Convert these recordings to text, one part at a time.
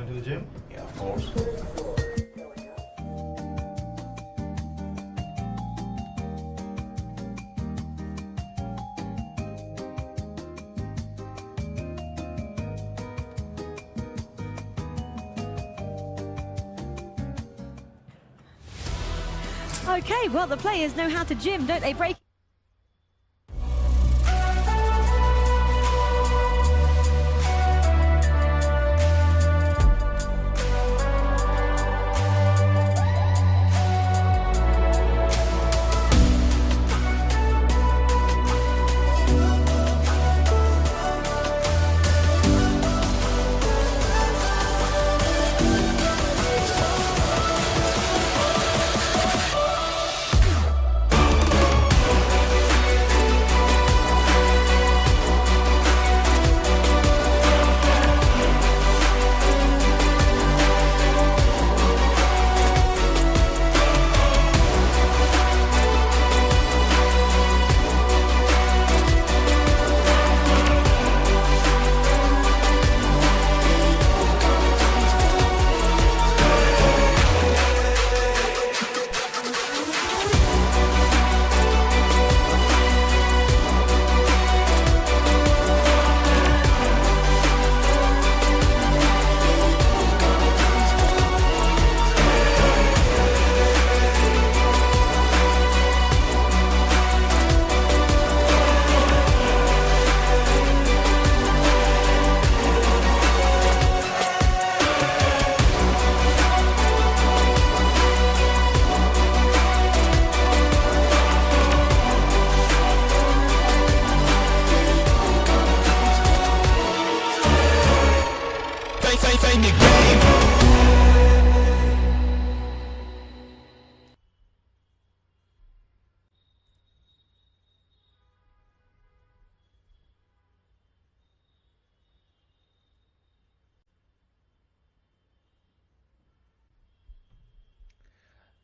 to the gym? Yeah, of course. Okay, well, the players know how to gym, don't they? Break.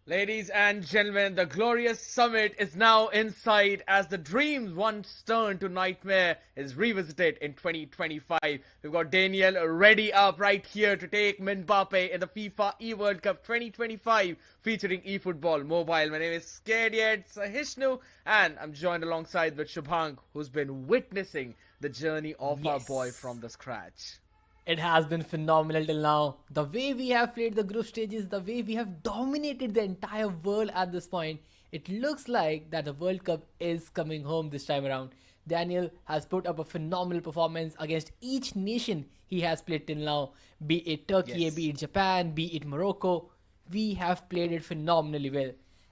Ladies and gentlemen, the glorious summit is now in sight as the dream once turned to nightmare is revisited in 2025. We've got Daniel ready up right here to take Mbappe in the FIFA eWorld Cup 2025 featuring eFootball Mobile. My name is Scared Yet Sahishnu and I'm joined alongside with Shubhank, who's been witnessing the journey of our boy from the scratch. It has been phenomenal till now. The way we have played the group stages, the way we have dominated the entire world at this point, it looks like that the World Cup is coming home this time around. Daniel has put up a phenomenal performance against each nation he has played till now. Be it Turkey, be it Japan, be it Morocco. We have played it phenomenally well.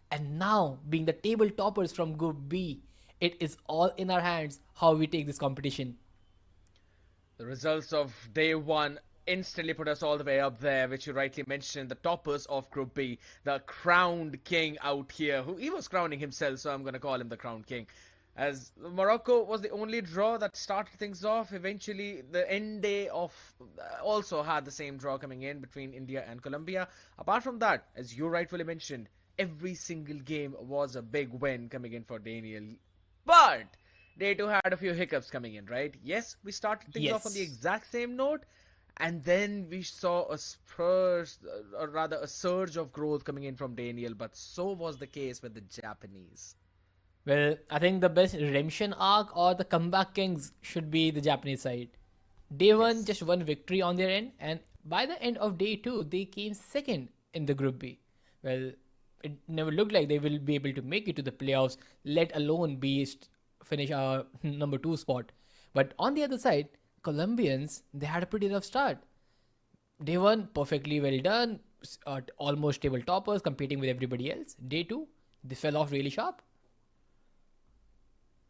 And now, being the table toppers from Group B, it is all in our hands how we take this competition. The results of day one instantly put us all the way up there, which you rightly mentioned, the toppers of Group B, the crowned king out here, who he was crowning himself, so I'm going to call him the crowned king. As Morocco was the only draw that started things off, eventually the end day of also had the same draw coming in between India and Colombia. Apart from that, as you rightfully mentioned, every single game was a big win coming in for Daniel. But Day 2 had a few hiccups coming in, right? Yes, we started things off on the exact same note, and then we saw a spurt, or rather a surge of growth coming in from Daniel, but so was the case with the Japanese. Well, I think the best redemption arc or the comeback kings should be the Japanese side. Day 1, just one victory on their end, and by the end of Day 2, they came second in the Group B. Well, it never looked like they will be able to make it to the playoffs, let alone finish our number 2 spot. But on the other side, Colombians, they had a pretty rough start. Day 1, perfectly well done, almost table toppers, competing with everybody else. Day 2, they fell off really sharp.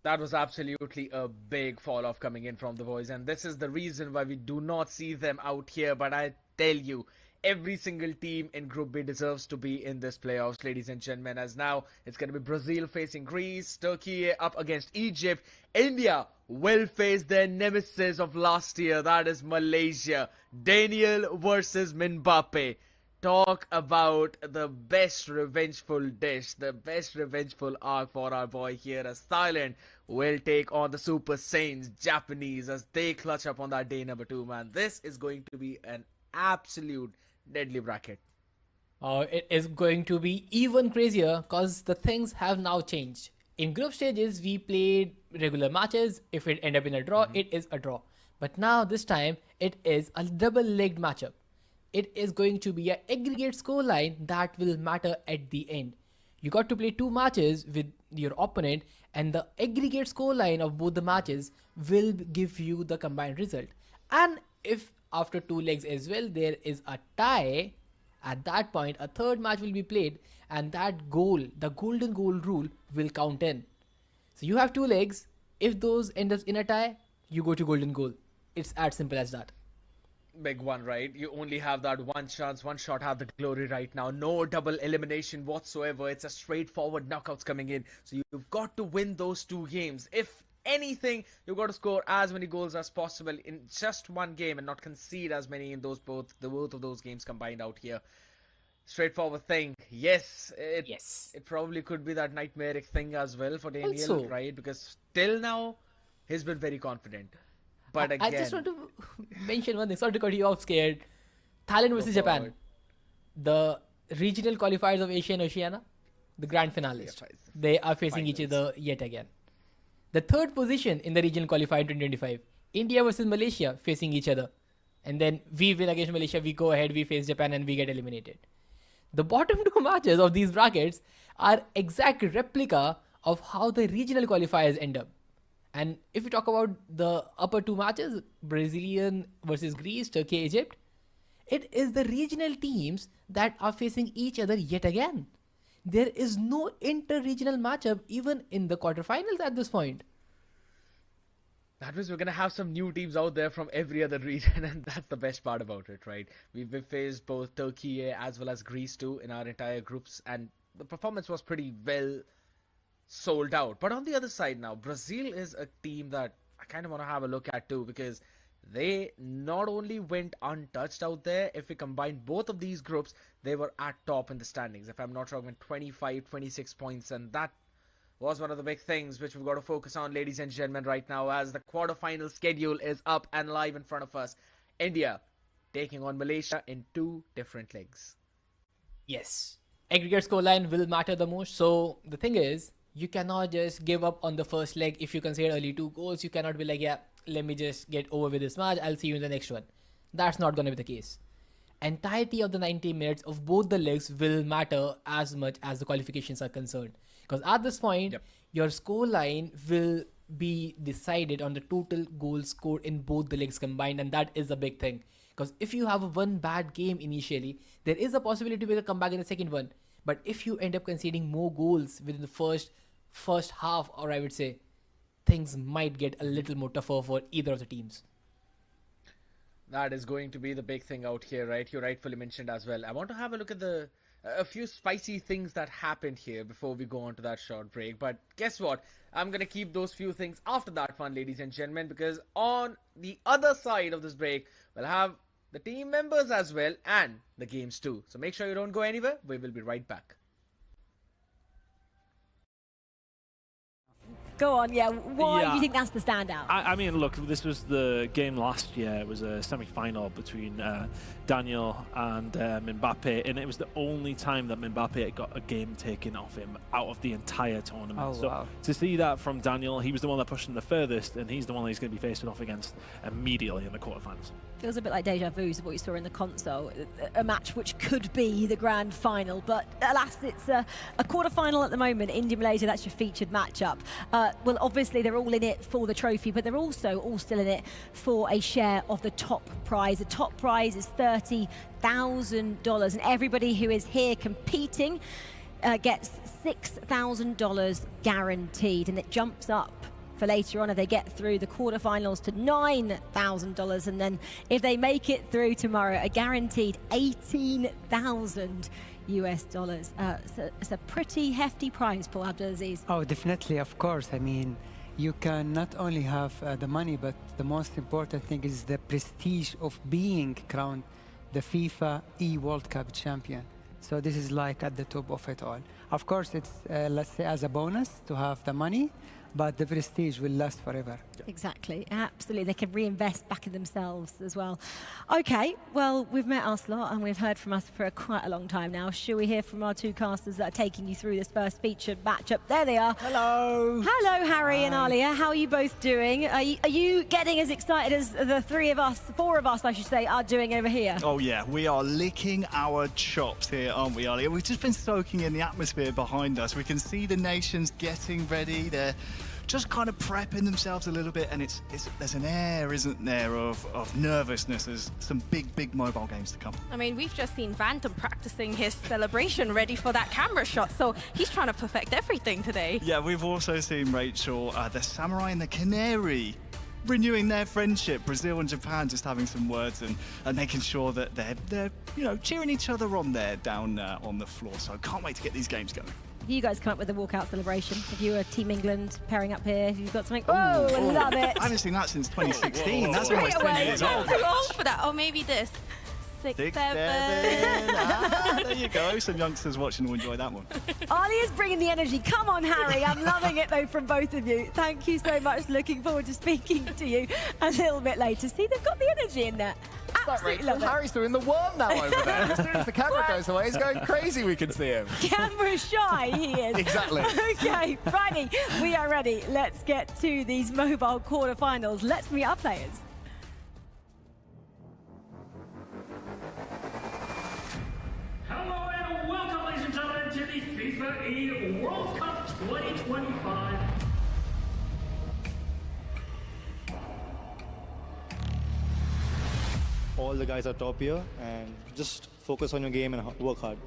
That was absolutely a big fall off coming in from the boys, and this is the reason why we do not see them out here. But I tell you, every single team in Group B deserves to be in this playoffs, ladies and gentlemen, as now it's going to be Brazil facing Greece, Turkey up against Egypt, India will face their nemesis of last year, that is Malaysia. Daniel versus Mbappe. Talk about the best revengeful dish, the best revengeful arc for our boy here, as Thailand will take on the Super Saints Japanese as they clutch up on that day number 2, man. This is going to be an absolute deadly bracket. It is going to be even crazier because the things have now changed. In group stages, we played regular matches. If it end up in a draw, it is a draw. But now, this time, it is a double-legged matchup. It is going to be an aggregate scoreline that will matter at the end. You got to play 2 matches with your opponent, and the aggregate scoreline of both the matches will give you the combined result. And if after 2 legs as well, there is a tie, at that point, a third match will be played, and that goal, the golden goal rule, will count in. So you have 2 legs. If those end up in a tie, you go to golden goal. It's as simple as that. Big one, right? You only have that one chance, one shot, have the glory right now. No double elimination whatsoever. It's a straightforward knockouts coming in. So you've got to win those 2 games. If anything, you've got to score as many goals as possible in just one game and not concede as many in both of those games combined out here. Straightforward thing. Yes, it probably could be that nightmaric thing as well for Danial, Also, right? Because till now, he's been very confident. But again, I just want to mention one thing. Sorry to cut you off, scared. Thailand versus Japan. forward. The regional qualifiers of Asia and Oceania, the grand finalists. Yeah, They are facing each finals. other yet again. The third position in the regional qualifier in 2025, India versus Malaysia facing each other. And then we win against Malaysia, we go ahead, we face Japan, and we get eliminated. The bottom 2 matches of these brackets are exact replica of how the regional qualifiers end up. And if we talk about the upper 2 matches, Brazilian versus Greece, Turkey, Egypt, it is the regional teams that are facing each other yet again. There is no inter-regional matchup even in the quarterfinals at this point. That means we're going to have some new teams out there from every other region, and that's the best part about it, right? We've faced both Turkey as well as Greece too in our entire groups, and the performance was pretty well sold out. But on the other side now, Brazil is a team that I kind of want to have a look at too, because they not only went untouched out there, if we combine both of these groups, they were at top in the standings. If I'm not wrong, with 25, 26 points, and that was one of the big things which we've got to focus on, ladies and gentlemen, right now, as the quarterfinal schedule is up and live in front of us. India taking on Malaysia in 2 different legs. Yes. Aggregate scoreline will matter the most. So the thing is, you cannot just give up on the first leg. If you concede early 2 goals, you cannot be like, yeah, let me just get over with this match. I'll see you in the next one. That's not going to be the case. Entirety of the 90 minutes of both the legs will matter as much as the qualifications are concerned. Because at this point, your scoreline will be decided on the total goals scored in both the legs combined, and that is a big thing. Because if you have one bad game initially, there is a possibility to make a comeback in the second one. But if you end up conceding more goals within the first half, or I would say, things might get a little more tougher for either of the teams. That is going to be the big thing out here, right? You rightfully mentioned as well. I want to have a look at a few spicy things that happened here before we go on to that short break. But guess what? I'm going to keep those few things after that fun, ladies and gentlemen, because on the other side of this break, we'll have the team members as well and the games too. So make sure you don't go anywhere. We will be right back. Go on, yeah. Why do you think that's the standout? I mean, look, this was the game last year. It was a semi-final between Danial and Mbappe, and it was the only time that Mbappe got a game taken off him out of the entire tournament. Oh, so wow. to see that from Danial, he was the one that pushed him the furthest, and he's the one that he's going to be facing off against immediately in the quarterfinals. Feels a bit like deja vu of what you saw in the console, a match which could be the grand final, but alas, it's a quarter-final at the moment. India-Malaysia, that's your featured matchup. Well, obviously they're all in it for the trophy, but they're also all still in it for a share of the top prize. The top prize is $30,000, and everybody who is here competing gets $6,000 guaranteed, and it jumps up for later on if they get through the quarterfinals to $9,000, and then if they make it through tomorrow, a guaranteed $18,000 US. It's a pretty hefty prize, Paul Abdulaziz. Oh, definitely, of course. I mean, you can not only have the money, but the most important thing is the prestige of being crowned the FIFA E-World Cup champion. So this is like at the top of it all. Of course, it's, let's say, as a bonus to have the money, but the prestige will last forever. Exactly, absolutely. They can reinvest back in themselves as well. Okay, well, we've met us lot and we've heard from us for quite a long time now. Shall we hear from our two casters that are taking you through this first featured matchup? There they are. Hello. Hello, Harry and Alia. How are you both doing? Are you getting as excited as the four of us, I should say, are doing over here? Oh yeah, we are licking our chops here, aren't we, Alia? We've just been soaking in the atmosphere behind us. We can see the nations getting ready. They're just kind of prepping themselves a little bit, and there's an air, isn't there, of nervousness as some big mobile games to come. I mean, we've just seen Phantom practicing his celebration, ready for that camera shot, so he's trying to perfect everything today. Yeah, we've also seen Rachel, the Samurai and the Canary, renewing their friendship. Brazil and Japan just having some words and making sure that they're cheering each other on there down on the floor. So can't wait to get these games going. Have you guys come up with a walkout celebration? Have you a Team England pairing up here? Have you got something? Oh, I love it. I haven't seen that since 2016. That's almost 10 Away. years old. Too old for that. Or maybe this. 6, 7. There you go. Some youngsters watching will enjoy that one. Alia's bringing the energy. Come on, Harry. I'm loving it, though, from both of you. Thank you so much. Looking forward to speaking to you a little bit later. See, they've got the energy in there. Absolutely love it. Harry's doing the worm now over there. As soon as the camera goes away, he's going crazy. We can see him. Camera shy, he is. Exactly. Okay, righty. We are ready. Let's get to these mobile quarterfinals. Let's meet our players. Hello and welcome, ladies and gentlemen, to the FIFAe World Cup 2025. All the guys are top here, and just focus on your game and work hard.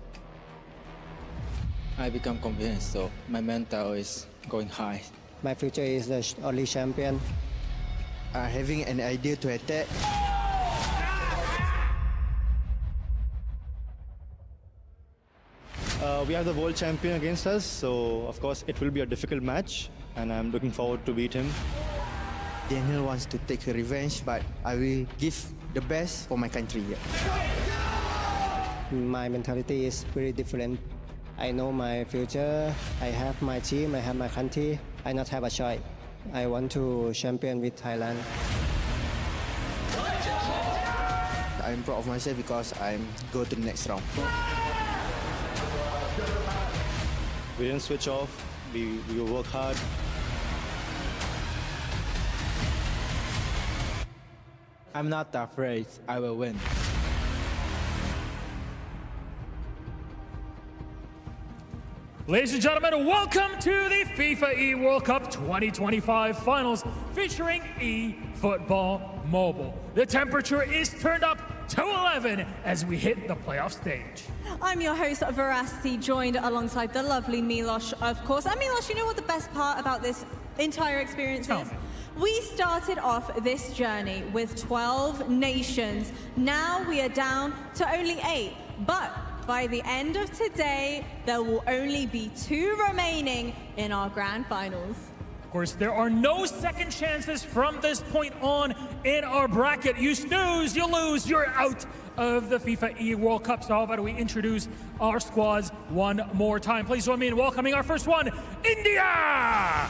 I become confident, so my mental is going high. My future is the only champion. Having an idea to attack. We have the world champion against us, so of course it will be a difficult match, and I'm looking forward to beat him. Daniel wants to take revenge, but I will give the best for my country. My mentality is very different. I know my future. I have my team. I have my country. I not have a choice. I want to champion with Thailand. I'm proud of myself because I'm go to the next round. We didn't switch off. We will work hard. I'm not afraid. I will win. Ladies and gentlemen, welcome to the FIFAe World Cup 2025 finals featuring eFootball Mobile. The temperature is turned up to 11 as we hit the playoff stage. I'm your host, Veracity, joined alongside the lovely Milos, of course. And Milos, you know what the best part about this entire experience is? We started off this journey with 12 nations. Now we are down to only 8. But by the end of today, there will only be 2 remaining in our grand finals. Of course, there are no second chances from this point on in our bracket. You snooze, you lose, you're out of the FIFAe World Cup. So how about we introduce our squads one more time? Please join me in welcoming our first one, India!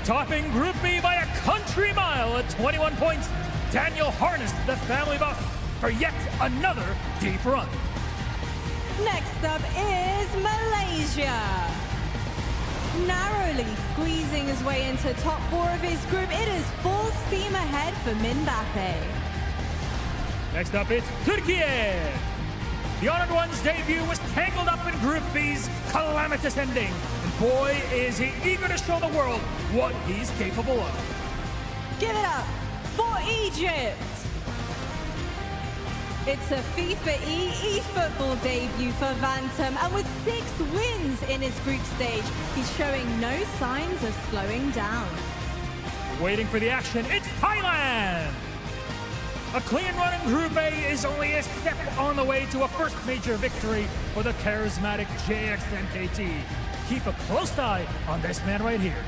Topping Group B by a country mile at 21 points, Danial harnessed the family buff for yet another deep run. Next up is Malaysia. Narrowly squeezing his way into top 4 of his group, it is full steam ahead for Mbappe. Next up, it's Turkey. The Honored One's debut was tangled up in Group B's calamitous ending. And boy, is he eager to show the world what he's capable of. Give it up for Egypt. It's a FIFAe eFootball debut for Phantom, and with 6 wins in his group stage, he's showing no signs of slowing down. Waiting for the action, it's Thailand! A clean run in Group A is only a step on the way to a first major victory for the charismatic JXNKT. Keep a close eye on this man right here.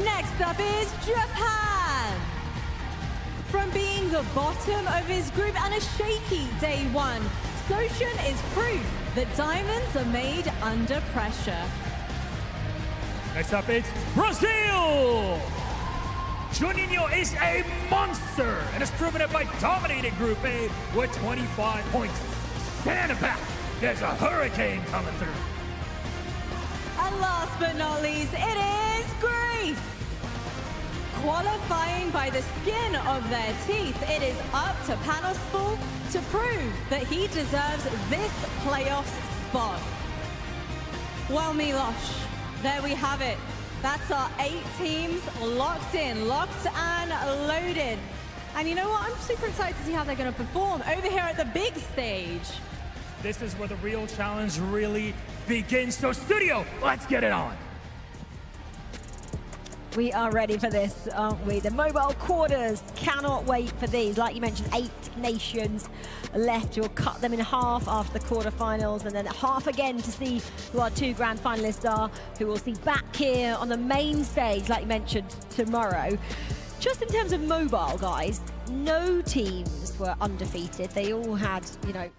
Next up is Japan. From being the bottom of his group and a shaky day 1, Soshin is proof that diamonds are made under pressure. Next up, it's Brazil. Juninho is a monster and has proven it by dominating Group A with 25 points. Stand back, there's a hurricane coming through. And last but not least, it is Greece. Qualifying by the skin of their teeth, it is up to Patel to prove that he deserves this playoffs spot. Well, Milos, there we have it. That's our 8 teams locked in, locked and loaded. And you know what? I'm super excited to see how they're going to perform over here at the big stage. This is where the real challenge really begins. So studio, let's get it on. We are ready for this, aren't we? The mobile quarters, cannot wait for these. Like you mentioned, 8 nations left. You'll cut them in half after the quarterfinals, and then half again to see who our 2 grand finalists are, who we'll see back here on the main stage, like you mentioned, tomorrow. Just in terms of mobile, guys, no teams were undefeated. They all had, you know,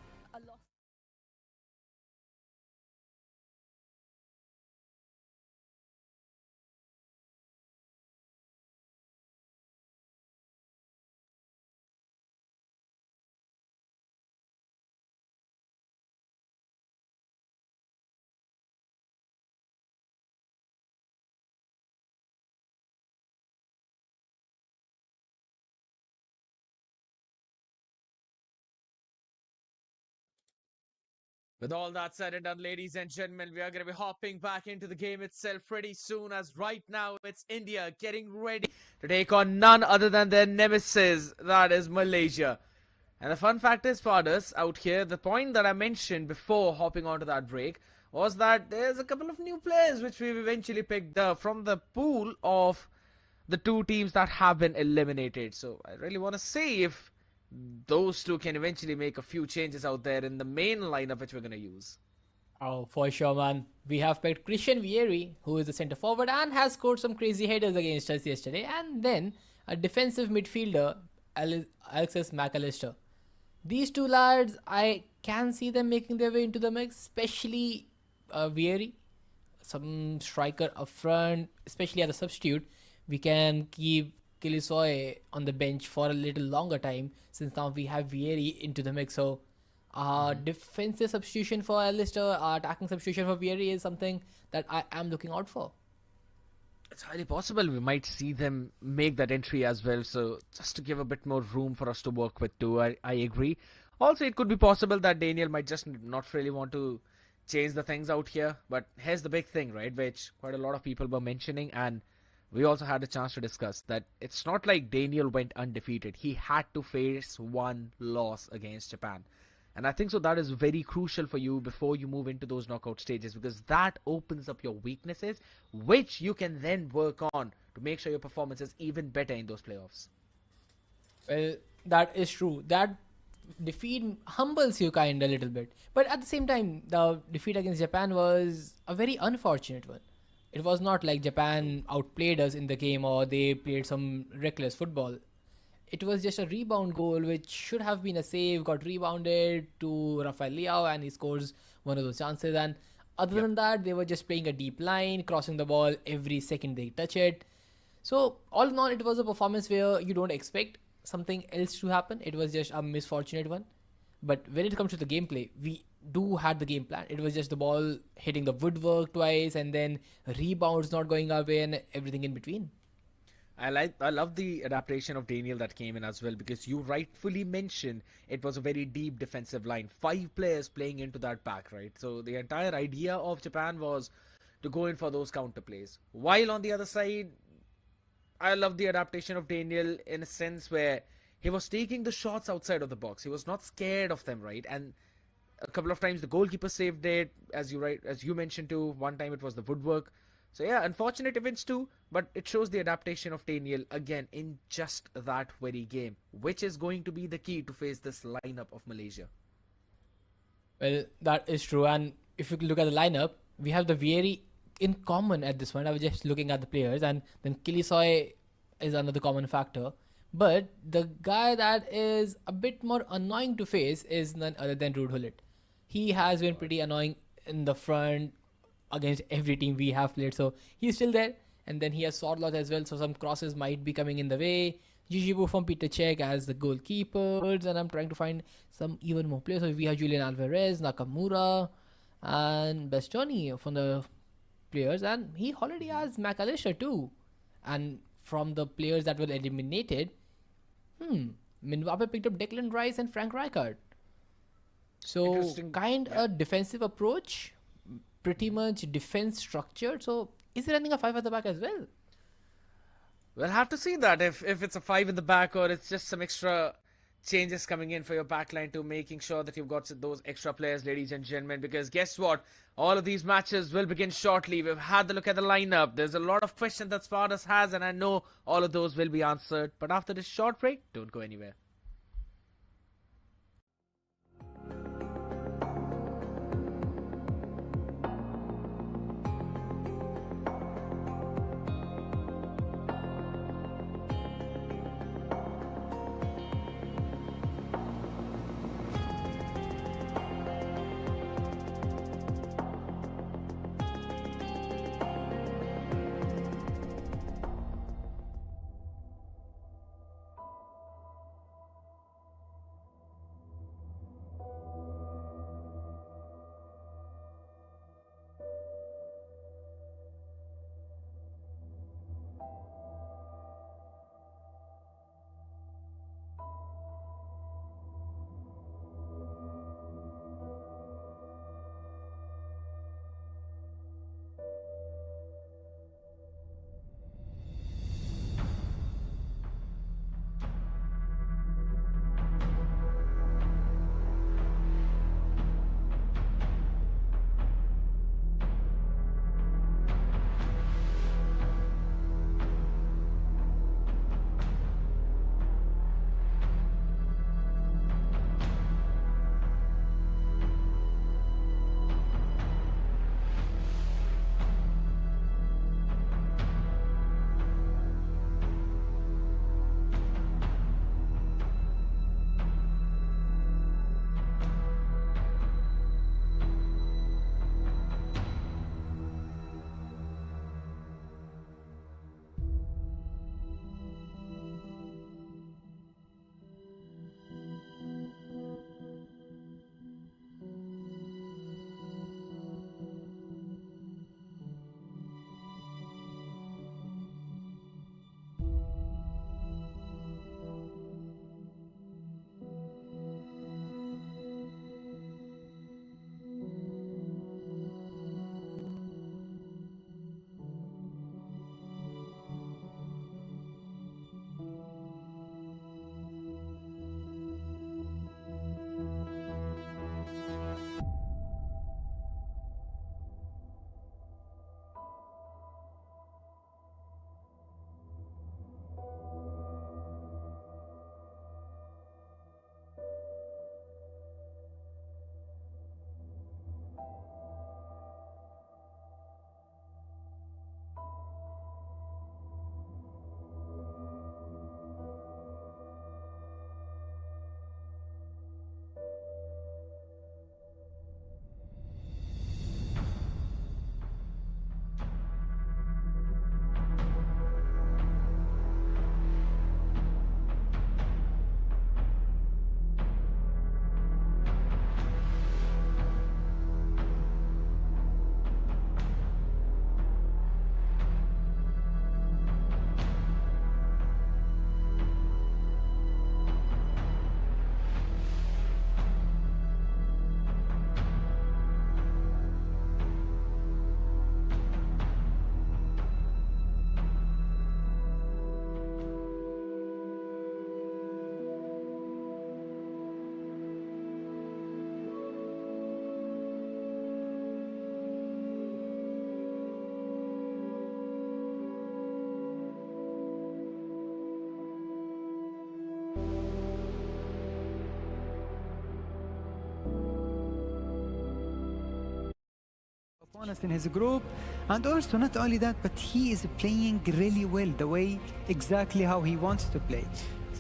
With all that said and done, ladies and gentlemen, we are going to be hopping back into the game itself pretty soon, as right now it's India getting ready to take on none other than their nemesis, that is Malaysia. And the fun fact is, fathers, out here, the point that I mentioned before hopping onto that break was that there's a couple of new players which we've eventually picked up from the pool of the 2 teams that have been eliminated. So I really want to see if those 2 can eventually make a few changes out there in the main lineup which we're going to use. Oh, for sure, man. We have picked Christian Vieri, who is a centre forward and has scored some crazy headers against us yesterday. And then a defensive midfielder, Alexis McAllister. These 2 lads, I can see them making their way into the mix, especially Vieri, some striker up front, especially as a substitute. We can keep Kilisoy on the bench for a little longer time, since now we have Vieri into the mix. So defensive substitution for Alistair, attacking substitution for Vieri is something that I am looking out for. It's highly possible we might see them make that entry as well. So just to give a bit more room for us to work with too, I agree. Also, it could be possible that Danial might just not really want to change the things out here. But here's the big thing, right, which quite a lot of people were mentioning, and we also had a chance to discuss that it's not like Danial went undefeated. He had to face 1 loss against Japan. And I think so that is very crucial for you before you move into those knockout stages, because that opens up your weaknesses, which you can then work on to make sure your performance is even better in those playoffs. Well, that is true. That defeat humbles you kind of a little bit. But at the same time, the defeat against Japan was a very unfortunate one. It was not like Japan outplayed us in the game or they played some reckless football. It was just a rebound goal which should have been a save, got rebounded to Rafael Leao and he scores one of those chances. And other than that, they were just playing a deep line, crossing the ball every second they touch it. So all in all, it was a performance where you don't expect something else to happen. It was just a misfortunate one. But when it comes to the gameplay, we do had the game plan. It was just the ball hitting the woodwork twice and then rebounds not going our way and everything in between. I love the adaptation of Danial that came in as well, because you rightfully mentioned it was a very deep defensive line. 5 players playing into that back, right? So the entire idea of Japan was to go in for those counter plays. While on the other side, I love the adaptation of Danial in a sense where he was taking the shots outside of the box. He was not scared of them, right? And a couple of times the goalkeeper saved it, as you mentioned too. One time it was the woodwork. So yeah, unfortunate events too, but it shows the adaptation of Danial again in just that very game, which is going to be the key to face this lineup of Malaysia. Well, that is true. And if you look at the lineup, we have the Vieri in common at this point. I was just looking at the players, and then Kilisoy is another common factor. But the guy that is a bit more annoying to face is none other than Ruud Gullit. He has been pretty annoying in the front against every team we have played. So he's still there. And then he has Sorloth as well, so some crosses might be coming in the way. Jijibu from Peter Cech as the goalkeepers, and I'm trying to find some even more players. So we have Julian Alvarez, Nakamura, and Bastoni from the players, and he already has McAllister too. And from the players that were eliminated, Mbappe picked up Declan Rice and Frank Rijkaard. So kind of defensive approach, pretty much defense structured. So is he running a 5 at the back as well? We'll have to see that if it's a 5 in the back or it's just some extra changes coming in for your backline to making sure that you've got those extra players, ladies and gentlemen. Because guess what? All of these matches will begin shortly. We've had the look at the lineup. There's a lot of questions that Spartus has, and I know all of those will be answered. But after this short break, don't go anywhere. In his group, and also not only that, but he is playing really well, the way exactly how he wants to play.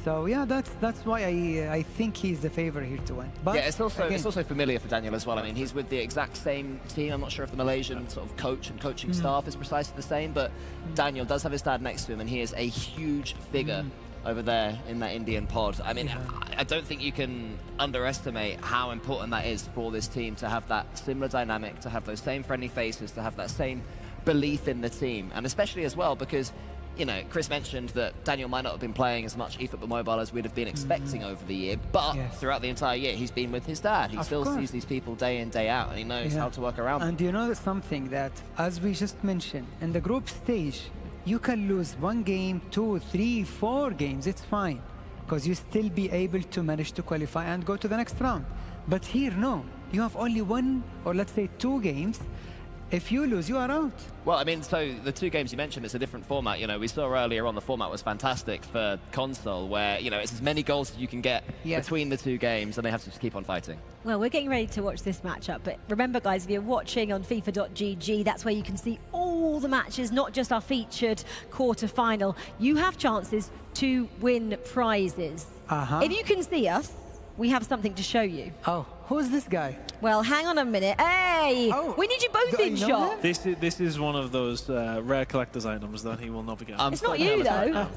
So yeah, that's why I think he's the favorite here to win. But yeah, it's also again, familiar for Daniel as well. I mean, he's with the exact same team. I'm not sure if the Malaysian sort of coach and coaching staff is precisely the same, but Daniel does have his dad next to him, and he is a huge figure over there in that Indian pod. I mean, I don't think you can underestimate how important that is for this team to have that similar dynamic, to have those same friendly faces, to have that same belief in the team, and especially as well because, you know, Chris mentioned that Daniel might not have been playing as much eFootball Mobile as we'd have been expecting over the year, but throughout the entire year he's been with his dad. He still sees these people day in, day out, and he knows how to work around them. And you know something that, as we just mentioned, in the group stage, you can lose 1 game, 2, 3, 4 games, it's fine, because you still be able to manage to qualify and go to the next round. But here, no, you have only 1 or let's say 2 games. If you lose, you are out. Well, I mean, so the 2 games you mentioned, it's a different format. You know, we saw earlier on the format was fantastic for console, where, you know, it's as many goals as you can get between the 2 games, and they have to just keep on fighting. Well, we're getting ready to watch this matchup, but remember, guys, if you're watching on FIFA.gg, that's where you can see all the matches, not just our featured quarter-final. You have chances to win prizes. If you can see us, we have something to show you. Oh, who's this guy? Well, hang on a minute. Hey, we need you both in shot. This is one of those rare collector's items that he will not be getting. It's not you, though.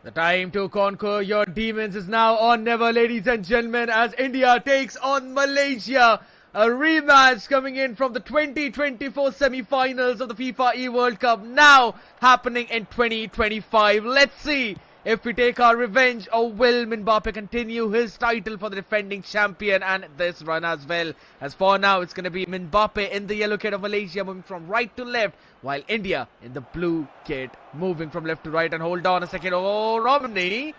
The time to conquer your demons is now on never, ladies and gentlemen, as India takes on Malaysia. A rematch coming in from the 2024 semi-finals of the FIFA E-World Cup, now happening in 2025. Let's see if we take our revenge, or will Mbappe continue his title for the defending champion and this run as well. As for now, it's going to be Mbappe in the yellow kit of Malaysia moving from right to left, while India in the blue kit moving from left to right. And hold on a second, oh, Romney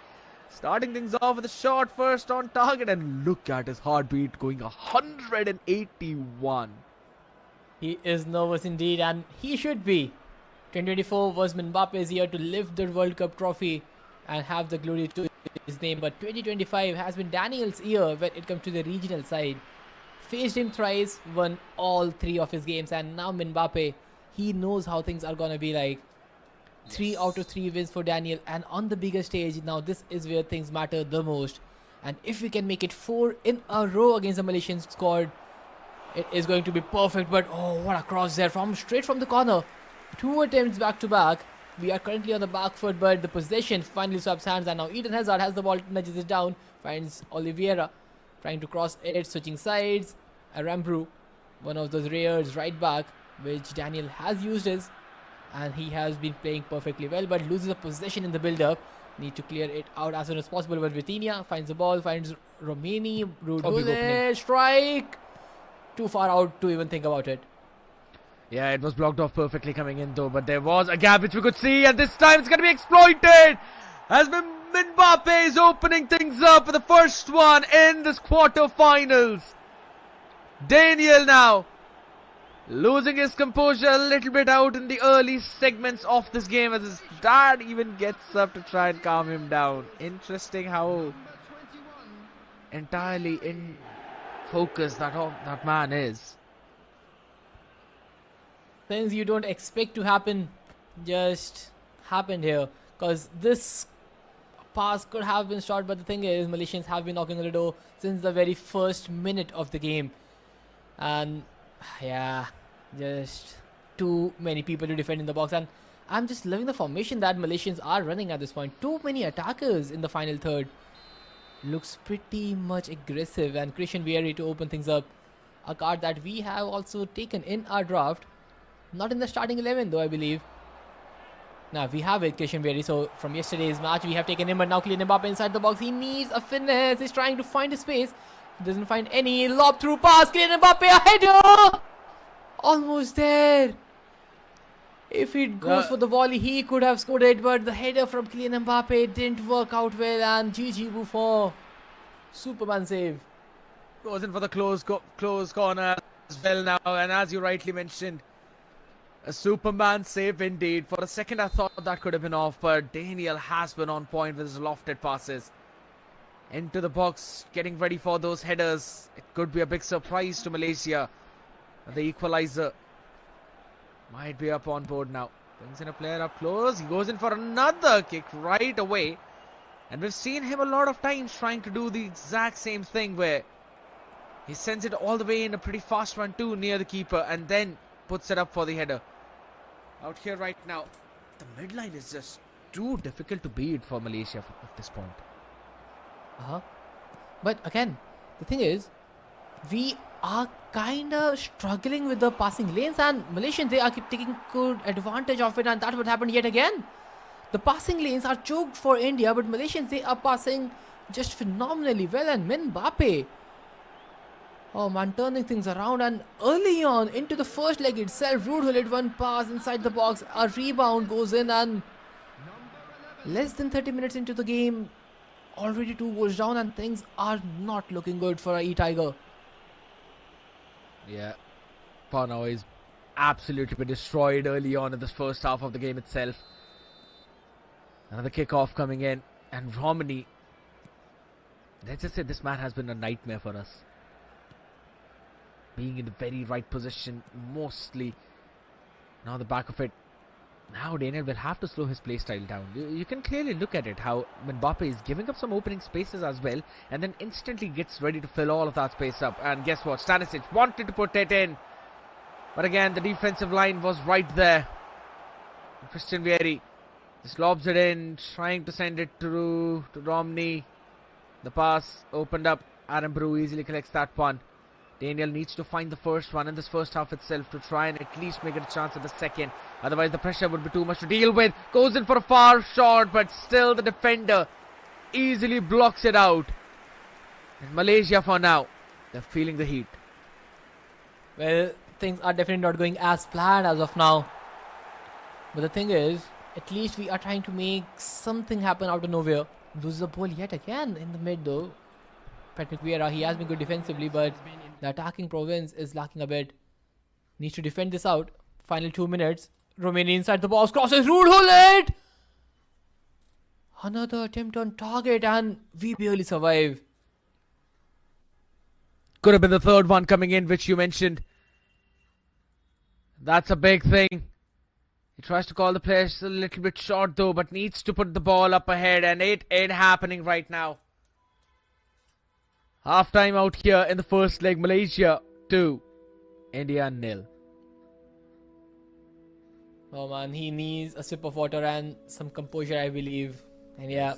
starting things off with a shot first on target, and look at his heartbeat going 181. He is nervous indeed, and he should be. 2024 was Mbappe's year to lift the World Cup trophy and have the glory to his name, but 2025 has been Daniel's year when it comes to the regional side. Faced him thrice, won all 3 of his games, and now Mbappe, he knows how things are gonna be like. 3 out of 3 wins for Daniel, and on the bigger stage, now this is where things matter the most. And if we can make it 4 in a row against the Malaysian squad, it is going to be perfect. But oh, what a cross there straight from the corner. 2 attempts back to back. We are currently on the back foot, but the possession finally swaps hands, and now Eden Hazard has the ball, nudges it down, finds Oliveira trying to cross it, switching sides. Aramburu, one of those rares right back, which Daniel has used his, and he has been playing perfectly well, but loses a possession in the build-up. Need to clear it out as soon as possible, but Vitinha finds the ball, finds Romani, Rudule, strike! Too far out to even think about it. Yeah, it was blocked off perfectly coming in though, but there was a gap which we could see, and this time it's going to be exploited as Mbappe is opening things up for the first one in this quarter-finals. Danial now losing his composure a little bit out in the early segments of this game as his dad even gets up to try and calm him down. Interesting how entirely in focus that man is. Things you don't expect to happen just happened here, because this pass could have been shot, but the thing is, Malaysians have been knocking on the door since the very first minute of the game, and yeah, just too many people to defend in the box. And I'm just loving the formation that Malaysians are running at this point. Too many attackers in the final third. Looks pretty much aggressive, and Christian Vieri to open things up, a card that we have also taken in our draft. Not in the starting 11 though, I believe. Now we have it, Christian Vieri. So from yesterday's match we have taken him, but now Kylian Mbappe inside the box. He needs a finesse. He's trying to find a space. Doesn't find any. Lob through pass. Kylian Mbappe, a header! Almost there. If it goes for the volley, he could have scored it, but the header from Kylian Mbappe didn't work out well, and GG Buffon. Superman save. Goes in for the close corner as well now, and as you rightly mentioned, a Superman save indeed. For a second I thought that could have been off, but Danial has been on point with his lofted passes. Into the box, getting ready for those headers. It could be a big surprise to Malaysia. The equalizer might be up on board now. Brings in a player up close. He goes in for another kick right away. And we've seen him a lot of times trying to do the exact same thing, where he sends it all the way in a pretty fast one too near the keeper and then puts it up for the header. Out here right now, the midline is just too difficult to beat for Malaysia at this point. But again, the thing is, we are kind of struggling with the passing lanes, and Malaysians, they are keep taking good advantage of it, and that's what happened yet again. The passing lanes are choked for India, but Malaysians, they are passing just phenomenally well, and Mbappe, oh man, turning things around. And early on into the first leg itself, Rude hit one pass inside the box, a rebound goes in, and less than 30 minutes into the game, already 2 goals down, and things are not looking good for eTiger. Yeah, Pano is absolutely been destroyed early on in this first half of the game itself. Another kickoff coming in, and Romani, let's just say this man has been a nightmare for us. Being in the very right position, mostly. Now the back of it. Now Daniel will have to slow his playstyle down. You can clearly look at it, how Mbappe is giving up some opening spaces as well, and then instantly gets ready to fill all of that space up. And guess what? Stanisic wanted to put it in, but again the defensive line was right there. Christian Vieri just lobs it in, trying to send it through to Romney. The pass opened up. Aaron Brew easily collects that one. Daniel needs to find the first one in this first half itself to try and at least make it a chance at the second. Otherwise the pressure would be too much to deal with. Goes in for a far shot, but still the defender easily blocks it out. And Malaysia for now, they're feeling the heat. Well, things are definitely not going as planned as of now. But the thing is, at least we are trying to make something happen out of nowhere. Loses the ball yet again in the mid though. Patrick Vieira, he has been good defensively, but the attacking province is lacking a bit. Needs to defend this out. Final 2 minutes. Romania inside the box, crosses, Rude it! Another attempt on target, and we barely survive. Could have been the third one coming in, which you mentioned. That's a big thing. He tries to call the players a little bit short though, but needs to put the ball up ahead, and it ain't happening right now. Half time out here in the first leg. Malaysia 2, India 0. Oh man, he needs a sip of water and some composure, I believe. And yeah,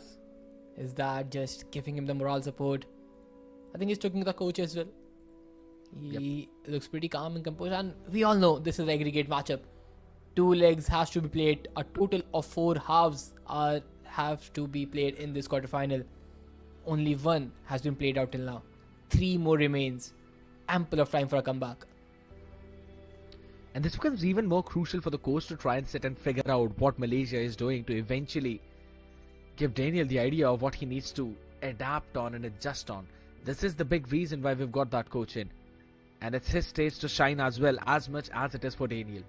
is that just giving him the moral support? I think he's talking to the coach as well. He looks pretty calm and composed, and we all know this is an aggregate matchup. 2 legs has to be played. A total of 4 halves have to be played in this quarterfinal. Only 1 has been played out till now. 3 more remains. Ample of time for a comeback. And this becomes even more crucial for the coach to try and sit and figure out what Malaysia is doing to eventually give Danial the idea of what he needs to adapt on and adjust on. This is the big reason why we've got that coach in. And it's his stage to shine as well, as much as it is for Danial.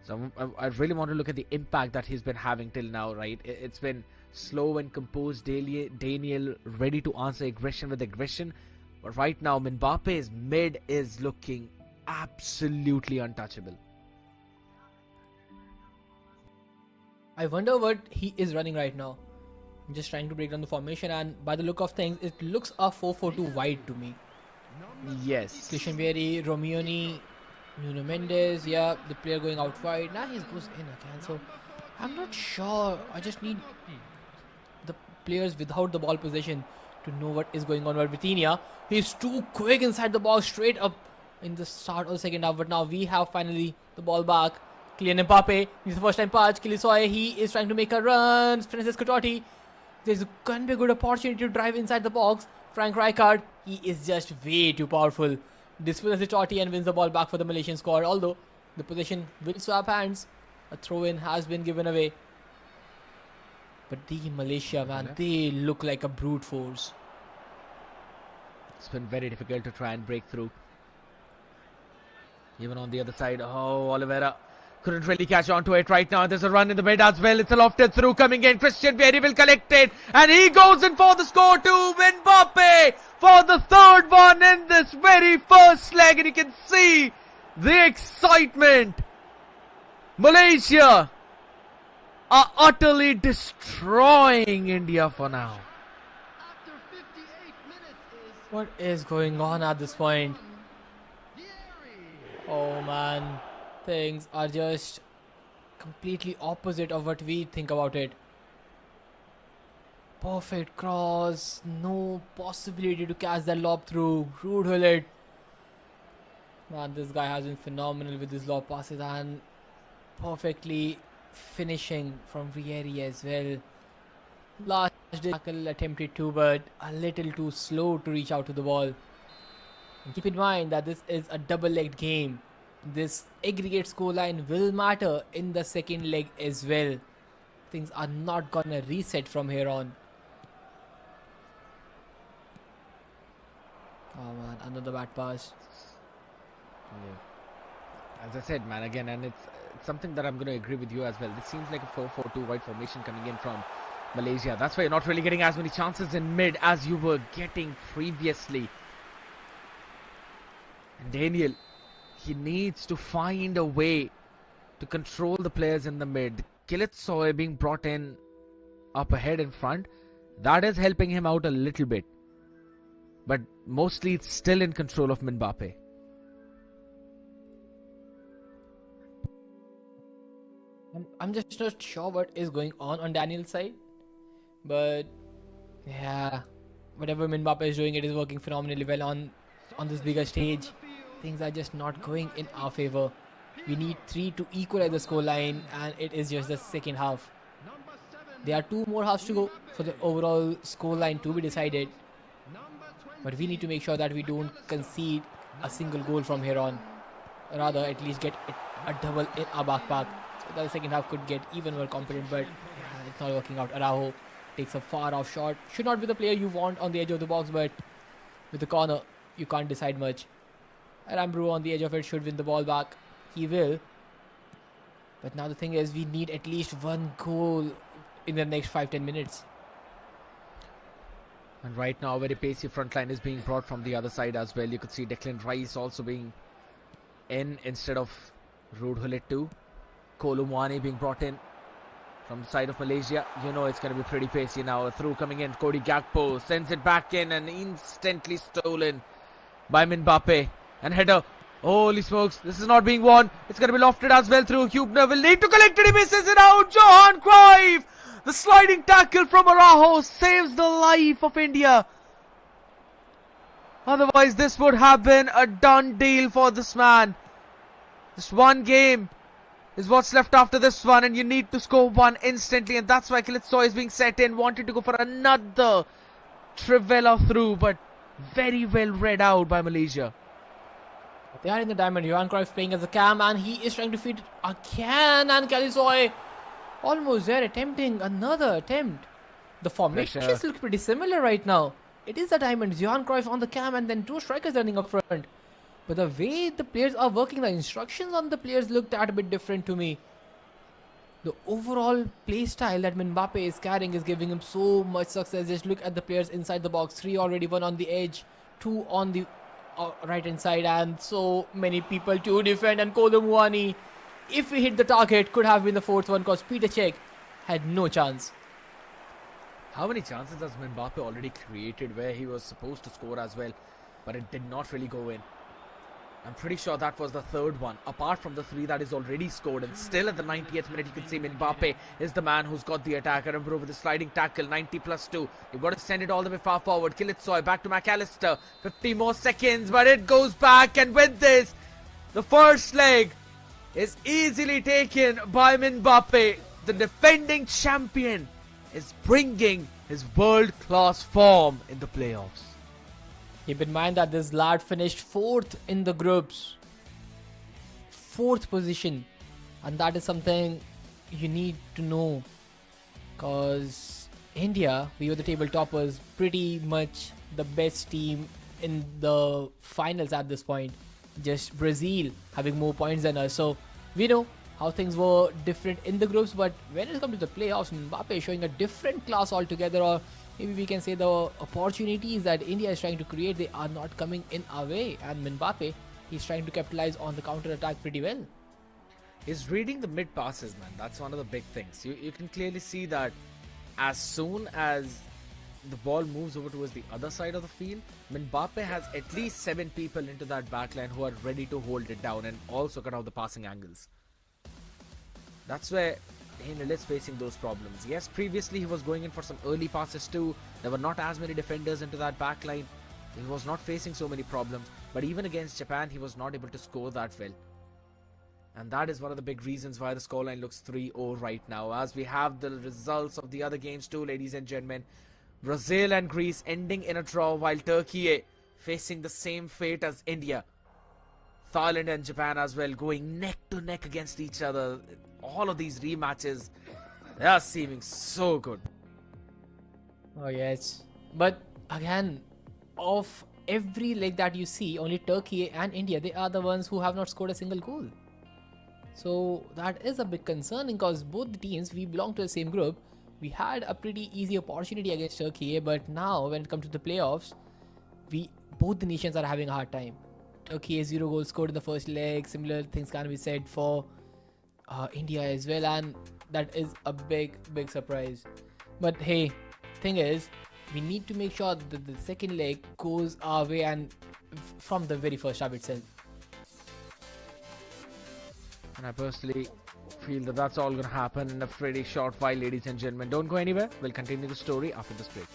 So I really want to look at the impact that he's been having till now, right? It's been slow and composed, Danial ready to answer aggression with aggression. But right now, Mbappe's mid is looking absolutely untouchable. I wonder what he is running right now. I'm just trying to break down the formation, and by the look of things, it looks a 4-4-2 wide to me. Yes. Christian Vieri, Romioni, Nuno Mendes, yeah, the player going out wide. Now he goes in again, so I'm not sure. I just need the players without the ball possession to know what is going on. But Vitinha, he's too quick inside the box, straight up in the start of the second half. But now we have finally the ball back. Kylian Mbappe, he's the first time pass. Kilisoy, he is trying to make a run. Francesco Totti, there's going to be a good opportunity to drive inside the box. Frank Rijkaard, he is just way too powerful. Displaces Totti and wins the ball back for the Malaysian squad. Although the possession will swap hands, a throw-in has been given away. But the Malaysia, man, they look like a brute force. It's been very difficult to try and break through. Even on the other side, oh, Oliveira couldn't really catch on to it right now. There's a run in the mid as well. It's a lofted through coming in. Christian Vieri will collect it. And he goes in for the score to Mbappe for the third one in this very first leg. And you can see the excitement. Malaysia are utterly destroying India for now. What is going on at this point? Oh man, things are just completely opposite of what we think about it. Perfect cross, no possibility to catch that lob through. Rude Hullet. Man, this guy has been phenomenal with his lob passes and perfectly finishing from Vieri as well. Last tackle attempted to, but a little too slow to reach out to the ball. And keep in mind that this is a double-legged game. This aggregate scoreline will matter in the second leg as well. Things are not gonna reset from here on. Oh man, another bad pass. Yeah. As I said, man, again, and it's something that I'm going to agree with you as well. This seems like a 4-4-2 wide formation coming in from Malaysia. That's why you're not really getting as many chances in mid as you were getting previously. And Danial, he needs to find a way to control the players in the mid. Kilisoy being brought in up ahead in front, that is helping him out a little bit. But mostly it's still in control of Mbappe. I'm just not sure what is going on Daniel's side. But yeah, whatever Mbappe is doing, it is working phenomenally well on this bigger stage. Things are just not going in our favor. We need 3 to equalize the scoreline, and it is just the second half. There are 2 more halves to go for the overall scoreline to be decided. But we need to make sure that we don't concede a single goal from here on. Rather, at least get a double in our backpack. So that the second half could get even more confident, but it's not working out. Araujo takes a far off shot. Should not be the player you want on the edge of the box, but with the corner, you can't decide much. Aramburu on the edge of it should win the ball back. He will. But now the thing is, we need at least 1 goal in the next 5-10 minutes. And right now, a very pacey front line is being brought from the other side as well. You could see Declan Rice also being in instead of Rude Hullet too. Kolumwani being brought in from the side of Malaysia. You know it's going to be pretty pacey now. Through coming in, Cody Gakpo sends it back in and instantly stolen by Mbappe. And header. Holy smokes, this is not being won. It's going to be lofted as well through. Hubner will need to collect it. He misses it out. Johan Cruyff. The sliding tackle from Araujo saves the life of India. Otherwise, this would have been a done deal for this man. Just 1 game is what's left after this one, and you need to score 1 instantly, and that's why Kilisoy is being set in, wanted to go for another Trivela through, but very well read out by Malaysia. They are in the diamond. Johan Cruyff playing as a cam, and he is trying to feed again, and Kilisoy almost there, attempting another attempt. The formations look pretty similar right now. It is the diamond, Johan Cruyff on the cam, and then two strikers running up front. But the way the players are working, the instructions on the players look that a bit different to me. The overall play style that Mbappe is carrying is giving him so much success. Just look at the players inside the box. 3 already, 1 on the edge, 2 on the right hand side, and so many people to defend. And Kolo Muani, if he hit the target, could have been the 4th one because Peter Cech had no chance. How many chances has Mbappe already created where he was supposed to score as well, but it did not really go in? I'm pretty sure that was the 3rd one, apart from the 3 that is already scored. And still at the 90th minute, you can see Mbappe is the man who's got the attack. Remember, with the sliding tackle, 90 plus 2. You've got to send it all the way far forward. Kilitsoy back to McAllister. 50 more seconds, but it goes back. And with this, the first leg is easily taken by Mbappe. The defending champion is bringing his world-class form in the playoffs. Keep in mind that this lad finished 4th in the groups. 4th position. And that is something you need to know. Because India, we were the table toppers, pretty much the best team in the finals at this point. Just Brazil having more points than us. So we know how things were different in the groups. But when it comes to the playoffs, Mbappe is showing a different class altogether. Or maybe we can say the opportunities that India is trying to create, they are not coming in our way. And Mbappe, he's trying to capitalize on the counter-attack pretty well. He's reading the mid passes, man. That's one of the big things. You can clearly see that as soon as the ball moves over towards the other side of the field, Mbappe has at least 7 people into that backline who are ready to hold it down and also cut out the passing angles. That's where Danial is facing those problems. Yes, previously he was going in for some early passes too. There were not as many defenders into that backline. He was not facing so many problems. But even against Japan, he was not able to score that well. And that is one of the big reasons why the scoreline looks 3-0 right now. As we have the results of the other games too, ladies and gentlemen. Brazil and Greece ending in a draw, while Turkey facing the same fate as India. Thailand and Japan as well going neck to neck against each other. All of these rematches, they are seeming so good. Oh yes. But again, of every leg that you see, only Turkey and India, they are the ones who have not scored a single goal. So that is a big concern because both the teams, we belong to the same group. We had a pretty easy opportunity against Turkey, but now when it comes to the playoffs, both the nations are having a hard time. Turkey has 0 goals scored in the first leg. Similar things can be said for India as well, and that is a big surprise. But hey, thing is, we need to make sure that the second leg goes our way and from the very first half itself. And I personally feel that that's all going to happen in a pretty short while, ladies and gentlemen. Don't go anywhere. We'll continue the story after this break.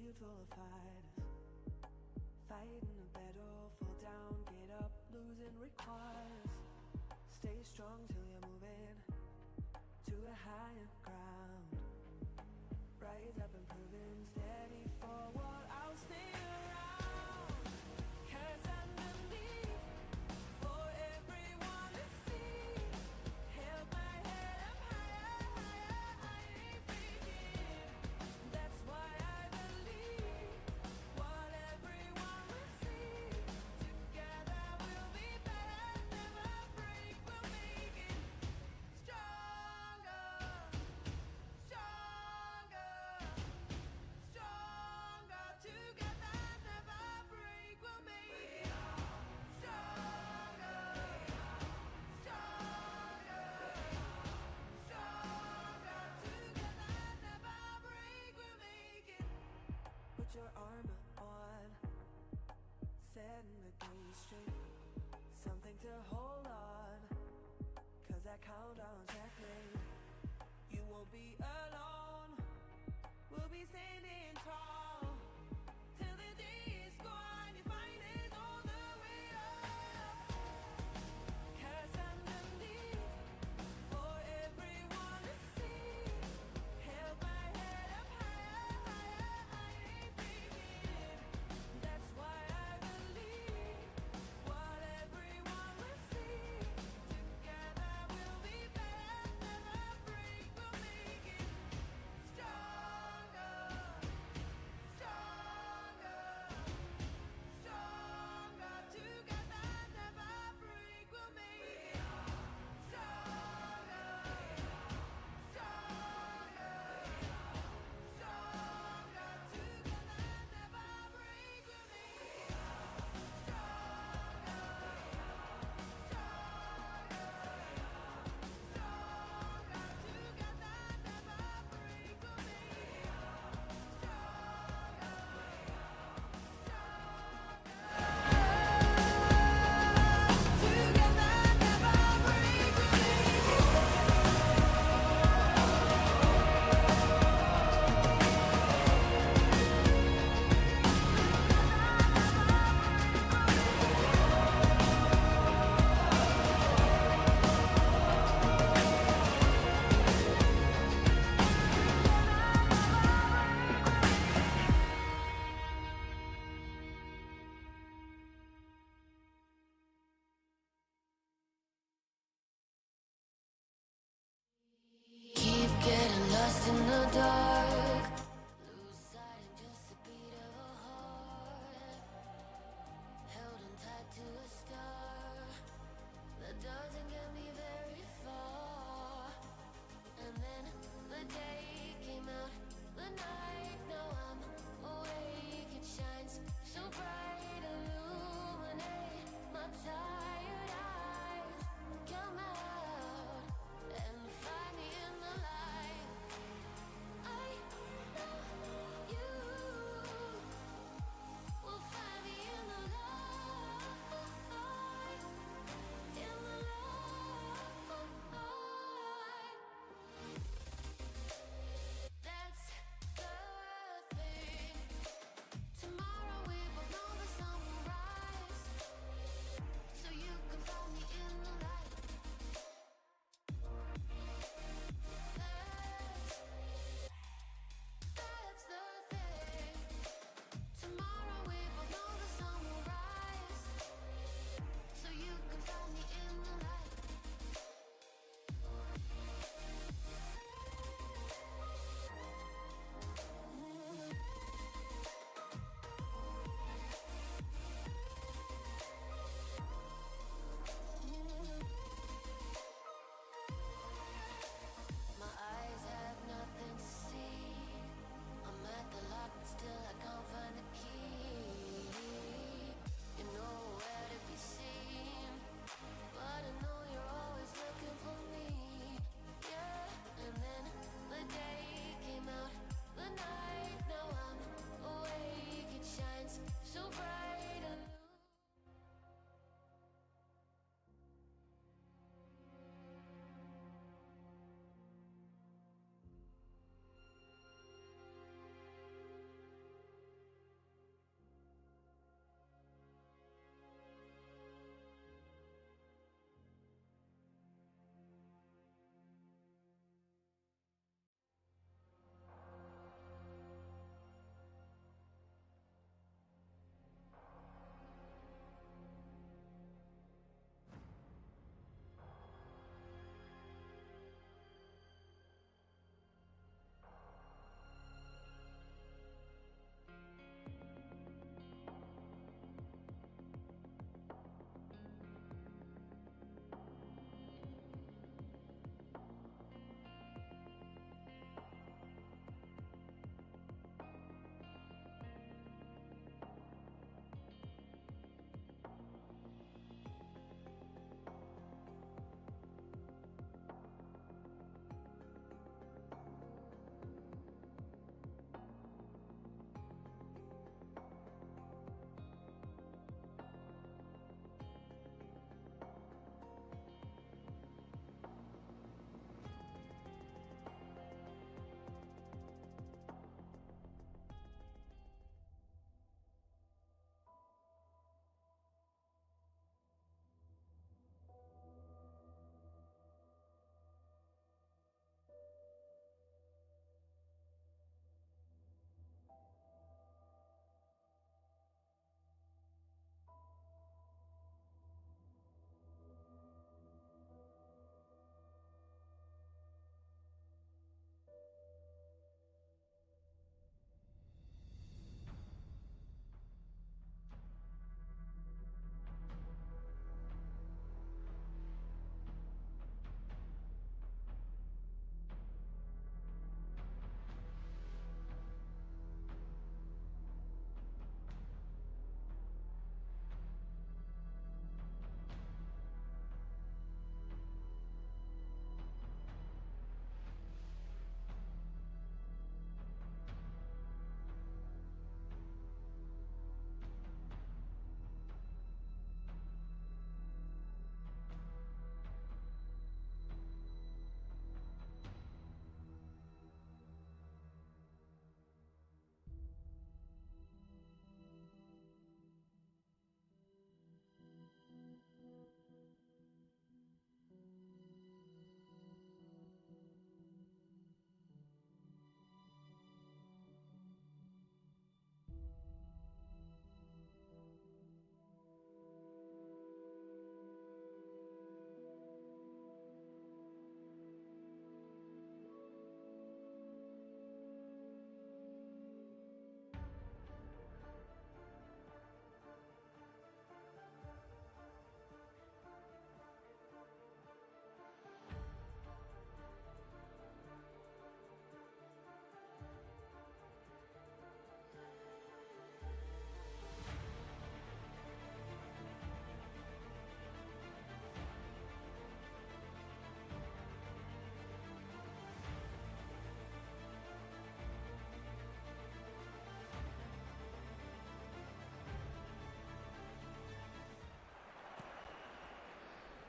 field full of fighters, fighting a battle, fall down, get up, losing requires. Stay strong till you're moving to a higher ground. Rise up and proving steady forward, I'll stay around. 'Cause underneath, for everyone to see, held my head up higher, higher, I ain't freaking. That's why I believe what everyone will see. Together we'll be better, never break, we'll make it stronger, stronger, stronger. Together, never break, we'll make it stronger, stronger, stronger. Together, never break, we'll make it. Put your armor on, setting the game straight. Something to hold on, 'cause that countdown's checkmate. You won't be alone, we'll be standing tall. Till the day is gone, you find it all the way up. 'Cause underneath, for everyone to see, held my head up higher, higher, I ain't freaking. That's why I believe what everyone will see. Together we'll be better, never break, we'll make it stronger,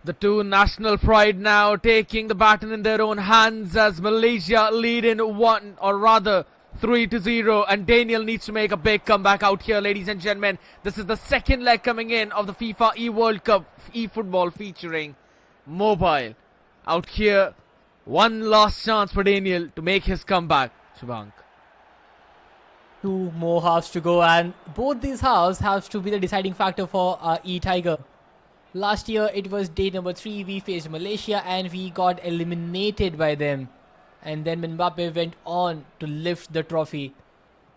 The two national pride now taking the baton in their own hands as Malaysia lead in 3-0, and Danial needs to make a big comeback out here, ladies and gentlemen. This is the second leg coming in of the FIFA E-World Cup eFootball featuring mobile. Out here, one last chance for Danial to make his comeback. Shubhank. 2 more halves to go, and both these halves have to be the deciding factor for eTiger. Last year it was day number 3, we faced Malaysia and we got eliminated by them. And then Mbappe went on to lift the trophy.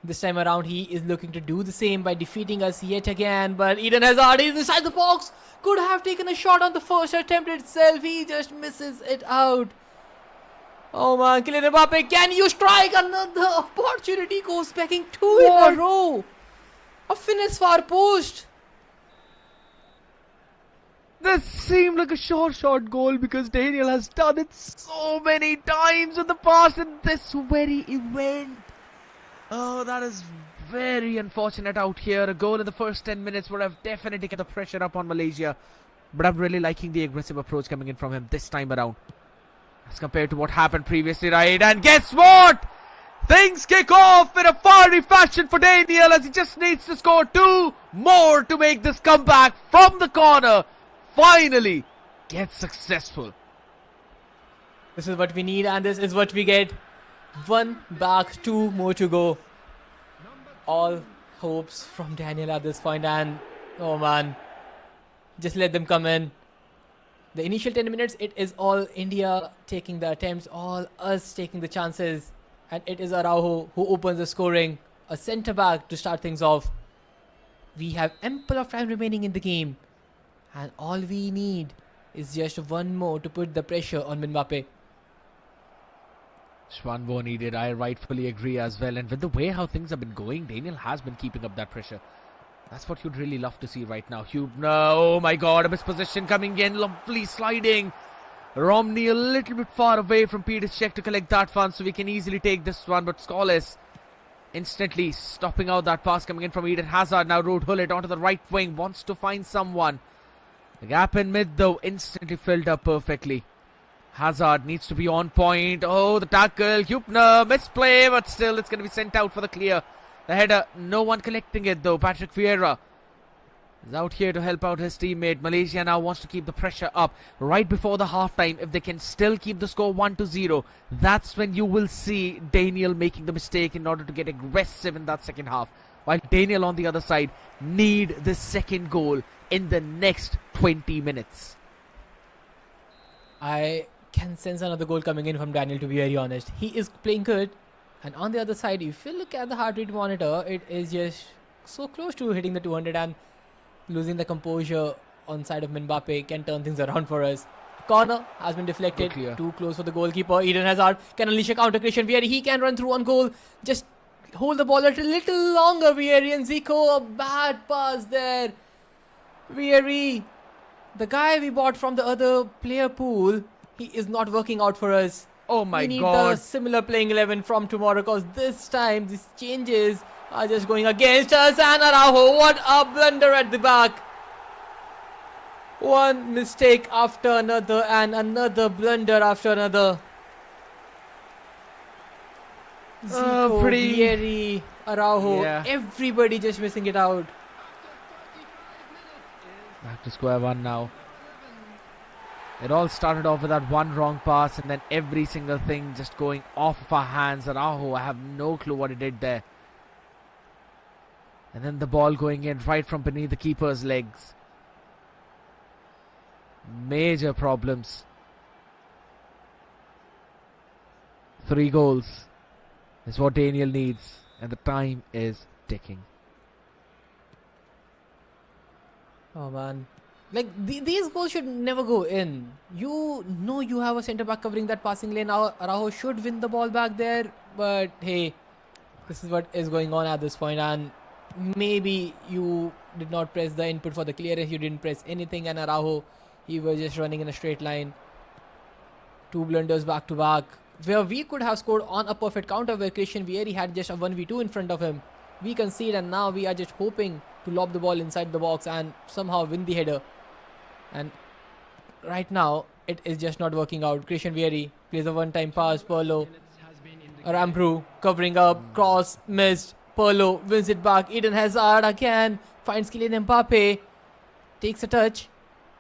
This time around he is looking to do the same by defeating us yet again. But Eden Hazard is inside the box. Could have taken a shot on the first attempt itself. He just misses it out. Oh man, Kylian Mbappe, can you strike? Another opportunity goes pecking 2 in a row. A finesse far post. This seemed like a short goal because Danial has done it so many times in the past in this very event. Oh, that is very unfortunate out here. A goal in the first 10 minutes would have definitely kept the pressure up on Malaysia. But I'm really liking the aggressive approach coming in from him this time around, as compared to what happened previously, right? And guess what? Things kick off in a fiery fashion for Danial as he just needs to score 2 more to make this comeback from the corner. Finally get successful. This is what we need and this is what we get. 1 back, 2 more to go. All hopes from Danial at this point, and oh man, just let them come in. The initial 10 minutes, it is all India taking the attempts, all us taking the chances, and it is Araujo who opens the scoring. A centre back to start things off. We have ample of time remaining in the game. And all we need is just 1 more to put the pressure on Mbappe. Just 1 more needed, I rightfully agree as well. And with the way how things have been going, Danial has been keeping up that pressure. That's what you'd really love to see right now. Oh my god, a misposition coming in, lovely sliding. Romney a little bit far away from Peter's check to collect that one, so we can easily take this one. But Scoreless instantly stopping out that pass coming in from Eden Hazard. Now Ruud Gullit onto the right wing, wants to find someone. The gap in mid though instantly filled up perfectly. Hazard needs to be on point. Oh, the tackle. Hupner, misplay, but still it's going to be sent out for the clear. The header, no one collecting it though. Patrick Vieira is out here to help out his teammate. Malaysia now wants to keep the pressure up right before the half-time. If they can still keep the score 1-0, that's when you will see Danial making the mistake in order to get aggressive in that second half. While Danial on the other side need the second goal in the next 20 minutes. I can sense another goal coming in from Danial, to be very honest. He is playing good. And on the other side, if you look at the heart rate monitor, it is just so close to hitting the 200, and losing the composure on side of Mbappe can turn things around for us. Corner has been deflected. Too close for the goalkeeper. Eden Hazard can unleash a counter. Christian Vieri, he can run through on goal. Just hold the ball a little longer, Vieri. And Zico, a bad pass there. Vieri, the guy we bought from the other player pool, he is not working out for us. Oh my god. We need the similar playing 11 from tomorrow, because this time these changes are just going against us. And Araujo, what a blunder at the back. One mistake after another and another blunder after another. Zico, Vieri, Araujo, everybody just missing it out. Back to square one now. It all started off with that one wrong pass and then every single thing just going off of our hands. Araujo, I have no clue what he did there. And then the ball going in right from beneath the keeper's legs. Major problems. 3 goals is what Danial needs, and the time is ticking. Oh man, like these goals should never go in. You know you have a centre back covering that passing lane. Now Araujo should win the ball back there, but hey, this is what is going on at this point. And maybe you did not press the input for the clearance, you didn't press anything, and Araujo, he was just running in a straight line. 2 blunders back to back, where we could have scored on a perfect counter, where Christian Vieri had just a 1v2 in front of him. We concede, and now we are just hoping to lob the ball inside the box and somehow win the header. And right now it is just not working out. Christian Vieri plays a one-time pass. Pirlo, Rambru covering up, cross missed. Pirlo wins it back. Eden Hazard again finds Kylian Mbappe, takes a touch,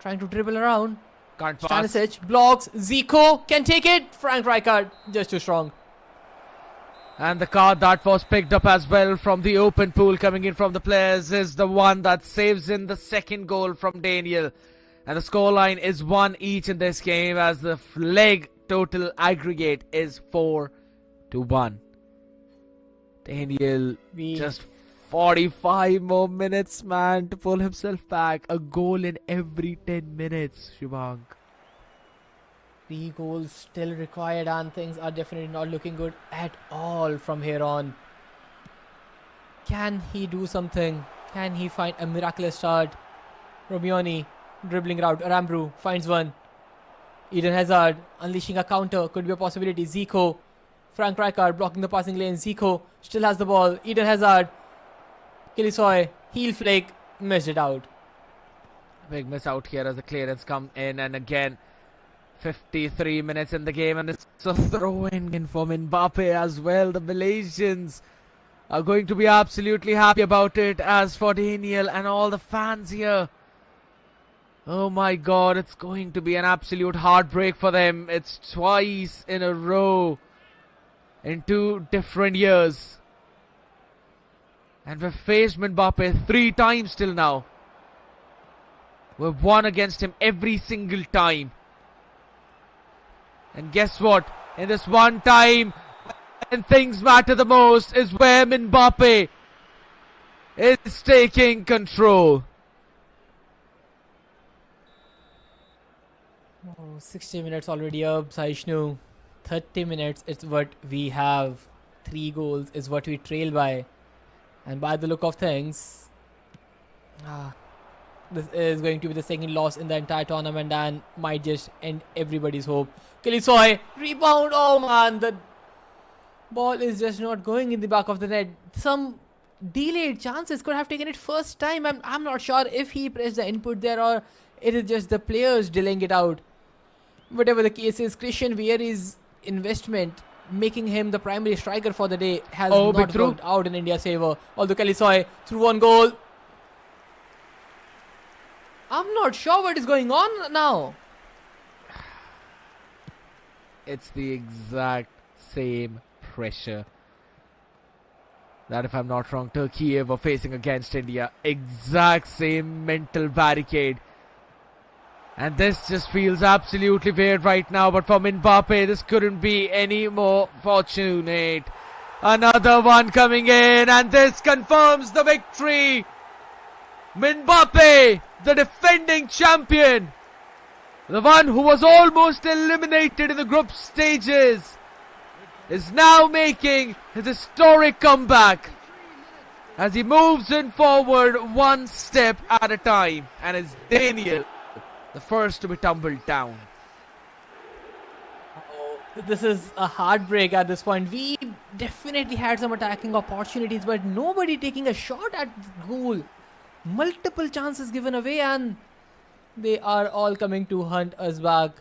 trying to dribble around. Can't pass. Stanisic blocks. Zico can take it. Frank Rijkaard just too strong. And the card that was picked up as well from the open pool coming in from the players is the one that saves in the second goal from Danial. And the scoreline is 1 each in this game as the leg total aggregate is 4-1. Danial just 45 more minutes, man, to pull himself back. A goal in every 10 minutes, Shubhank. 3 goals still required and things are definitely not looking good at all from here on. Can he do something? Can he find a miraculous start? Romioni dribbling around. Rambru finds one. Eden Hazard unleashing a counter. Could be a possibility. Zico. Frank Rijkaard blocking the passing lane. Zico still has the ball. Eden Hazard. Kilisoy. Heel flick. Missed it out. Big miss out here as the clearance come in, and again 53 minutes in the game, and it's a throw-in for Mbappe as well. The Malaysians are going to be absolutely happy about it. As for Danial and all the fans here, oh my god, it's going to be an absolute heartbreak for them. It's twice in a row in 2 different years, and we've faced Mbappe 3 times till now. We've won against him every single time. And guess what? In this one time, when things matter the most, is where Mbappe is taking control. 60 minutes already up, Saishnu. 30 minutes is what we have. 3 goals is what we trail by. And by the look of things, this is going to be the second loss in the entire tournament and might just end everybody's hope. Kilisoy, rebound. Oh man, the ball is just not going in the back of the net. Some delayed chances, could have taken it first time. I'm not sure if he pressed the input there or it is just the players delaying it out. Whatever the case is, Christian Vieri's investment, making him the primary striker for the day, has not worked out in India's favour. Although Kilisoy through one goal. I'm not sure what is going on now. It's the exact same pressure that, if I'm not wrong, Turkey were facing against India. Exact same mental barricade. And this just feels absolutely weird right now. But for Mbappe, this couldn't be any more fortunate. Another one coming in, and this confirms the victory. Mbappe, the defending champion, the one who was almost eliminated in the group stages, is now making his historic comeback as he moves in forward one step at a time, and is Danial the first to be tumbled down. This is a heartbreak at this point. We definitely had some attacking opportunities, but nobody taking a shot at goal. Multiple chances given away, and they are all coming to hunt us back.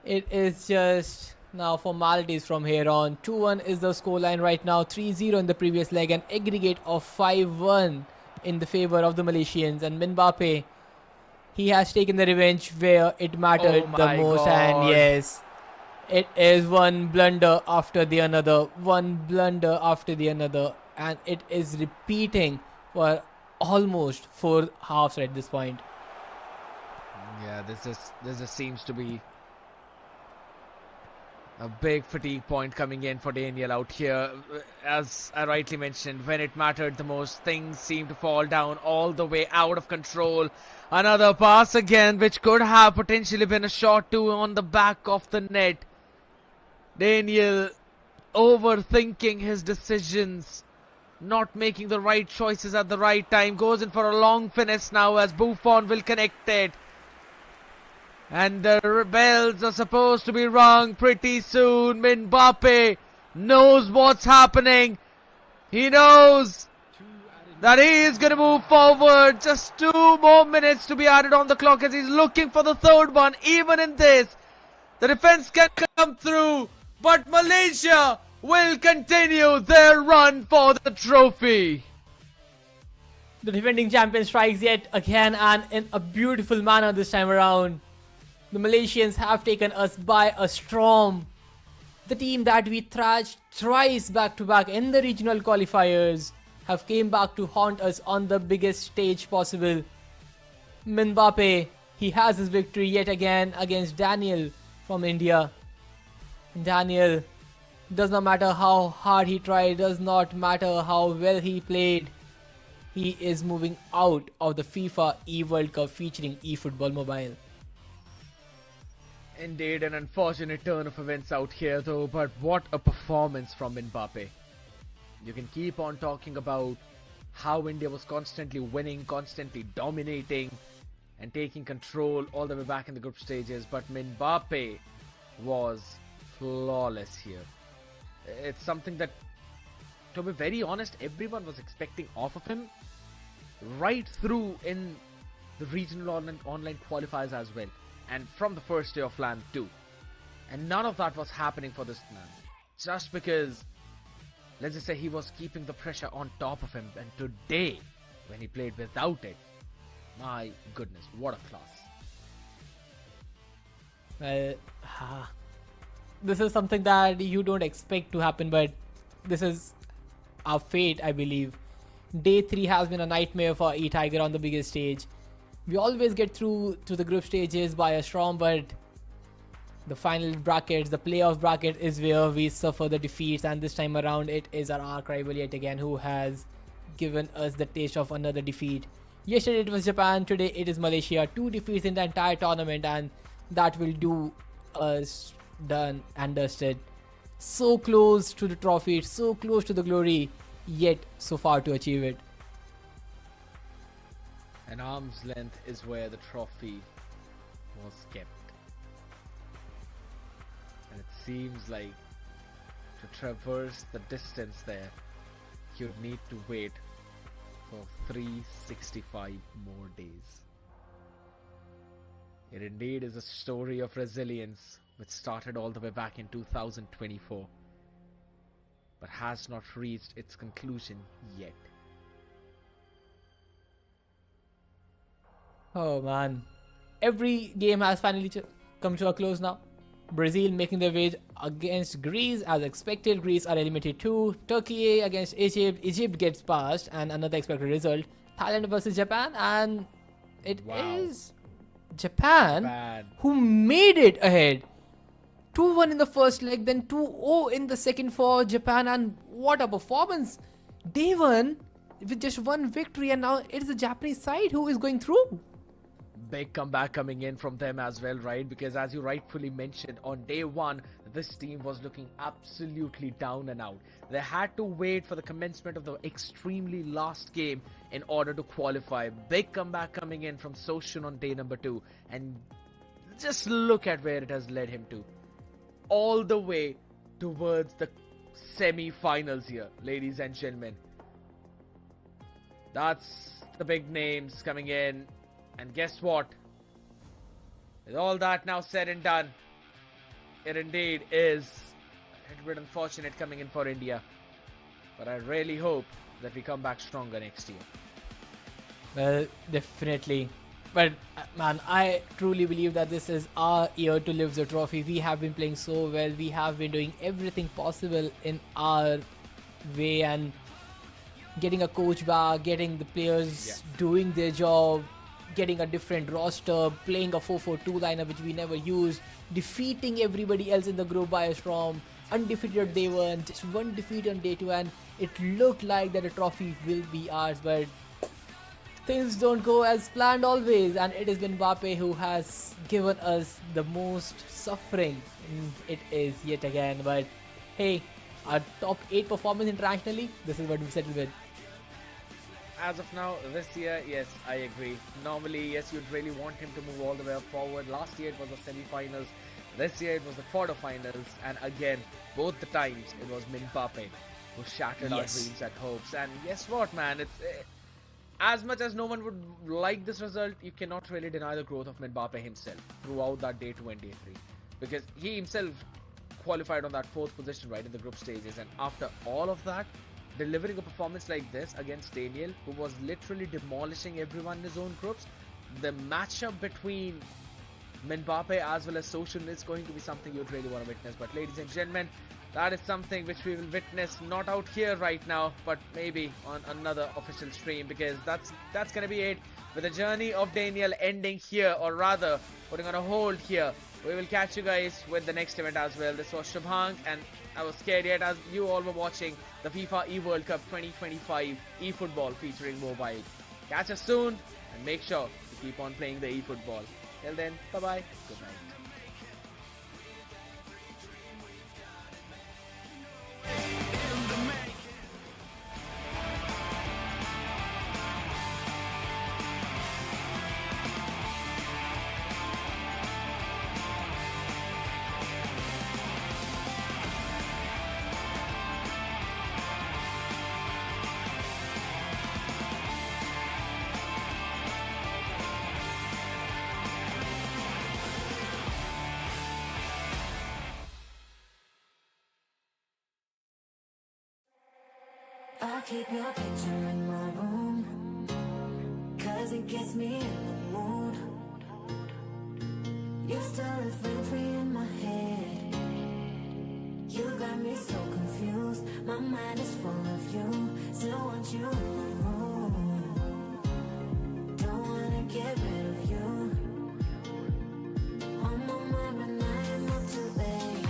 It is just now formalities from here on. 2-1 is the scoreline right now. 3-0 in the previous leg. An aggregate of 5-1 in the favour of the Malaysians. And Mbappe, he has taken the revenge where it mattered the most. God. And yes, it is one blunder after the another. One blunder after the another. And it is repeating for almost 4 halves at this point. Yeah, this just seems to be a big fatigue point coming in for Danial out here. As I rightly mentioned, when it mattered the most, things seem to fall down all the way out of control. Another pass again, which could have potentially been a shot too on the back of the net. Danial overthinking his decisions, not making the right choices at the right time. Goes in for a long finesse now as Buffon will connect it. And the bells are supposed to be rung pretty soon. Mbappe knows what's happening. He knows that he is going to move forward. Just 2 more minutes to be added on the clock as he's looking for the third one. Even in this, the defense can come through, but Malaysia will continue their run for the trophy. The defending champion strikes yet again, and in a beautiful manner this time around. The Malaysians have taken us by a storm. The team that we thrashed thrice back-to-back in the regional qualifiers have came back to haunt us on the biggest stage possible. Mbappe, he has his victory yet again against Danial from India. Danial, does not matter how hard he tried, does not matter how well he played, he is moving out of the FIFA E-World Cup featuring eFootball Mobile. Indeed, an unfortunate turn of events out here though, but what a performance from Mbappe. You can keep on talking about how India was constantly winning, constantly dominating and taking control all the way back in the group stages, but Mbappe was flawless here. It's something that, to be very honest, everyone was expecting off of him right through in the regional online qualifiers as well, and from the first day of LAN too. And none of that was happening for this man, just because, let's just say, he was keeping the pressure on top of him. And today, when he played without it, my goodness, what a class. This is something that you don't expect to happen, but this is our fate, I believe. Day 3 has been a nightmare for eTiger on the biggest stage. We always get through to the group stages by a storm, but the final brackets, the playoff bracket, is where we suffer the defeats, and this time around it is our arch rival yet again who has given us the taste of another defeat. Yesterday it was Japan, today it is Malaysia. 2 defeats in the entire tournament, and that will do us done and dusted. So close to the trophy, so close to the glory, yet so far to achieve it. An arm's length is where the trophy was kept. And it seems like to traverse the distance there, you'd need to wait for 365 more days. It indeed is a story of resilience which started all the way back in 2024, but has not reached its conclusion yet. Oh man, every game has finally come to a close now. Brazil making their way against Greece as expected. Greece are eliminated too. Turkey against Egypt. Egypt gets past, and another expected result. Thailand versus Japan, and it is Japan who made it ahead. 2-1 in the first leg, then 2-0 in the second for Japan, and what a performance. Day 1 with just 1 victory, and now it is the Japanese side who is going through. Big comeback coming in from them as well, right? Because as you rightfully mentioned, on day 1, this team was looking absolutely down and out. They had to wait for the commencement of the extremely last game in order to qualify. Big comeback coming in from Soshin on day number 2. And just look at where it has led him to. All the way towards the semi-finals here, ladies and gentlemen. That's the big names coming in. And guess what? With all that now said and done, it indeed is a little bit unfortunate coming in for India. But I really hope that we come back stronger next year. Well, definitely. But man, I truly believe that this is our year to lift the trophy. We have been playing so well. We have been doing everything possible in our way, and getting a coach back, getting the players doing their job, getting a different roster, playing a 4-4-2 lineup which we never used, defeating everybody else in the group by a storm, undefeated day 1, just 1 defeat on day 2, and it looked like that the trophy will be ours, but things don't go as planned always, and it has been Mbappe who has given us the most suffering. It is yet again, but hey, our top 8 performance internationally, this is what we settled with. As of now, this year, yes, I agree. Normally, yes, you'd really want him to move all the way forward. Last year it was the semi-finals. This year it was the quarter-finals. And again, both the times it was Mbappe who shattered our dreams and hopes. And guess what, man? It's as much as no one would like this result, you cannot really deny the growth of Mbappe himself throughout that day 23, because he himself qualified on that 4th position right in the group stages, and after all of that, delivering a performance like this against Danial, who was literally demolishing everyone in his own groups. The matchup between Mbappe as well as Social is going to be something you'd really want to witness. But ladies and gentlemen, that is something which we will witness not out here right now, but maybe on another official stream, because that's gonna be it, with the journey of Danial ending here, or rather putting on a hold here. We will catch you guys with the next event as well. This was Shubhang, and I was scared yet as you all were watching the FIFA eWorld Cup 2025 eFootball featuring mobile. Catch us soon, and make sure to keep on playing the eFootball. Till then, bye bye, good night. I keep your picture in my room, 'cause it gets me in the mood. You still live free in my head. You got me so confused. My mind is full of you. Still want you in my room. Don't wanna get rid of you. On my mind, but I am not too late.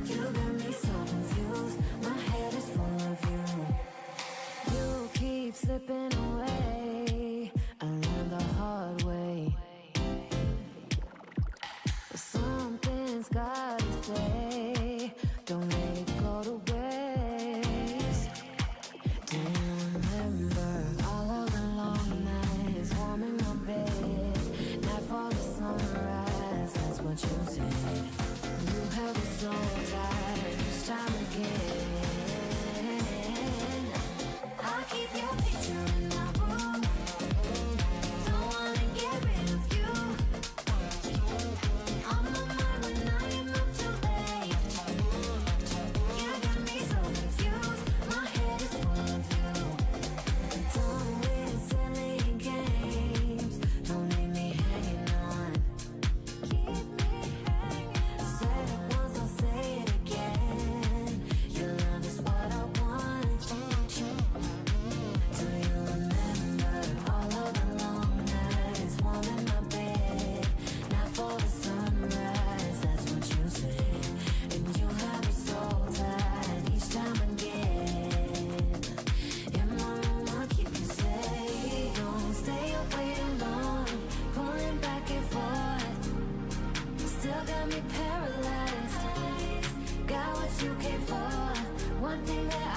You got me so confused. My head is full of you. You keep slipping away. I learned the hard way. But something's gotta stay. Don't let it go to waste. Do you remember all of the long nights warm in my bed? Nightfall to sunrise, that's what you said. You held me so tight each time again. I keep your picture in my room. Don't wanna get rid of you. On my mind when I am up too late. You got me so confused. My head is full of you. Don't win silly games. Don't leave me hanging on. Keep me hanging. Said it once, I'll say it again. Your love is what I want. Do you remember all of the long nights warm in my bed? Not for the sunrise, that's what you said. And you have me so tight each time again. In my room, I'll keep you safe. Don't stay away alone, pulling back and forth. Still got me paralyzed. Got what you came for. One thing that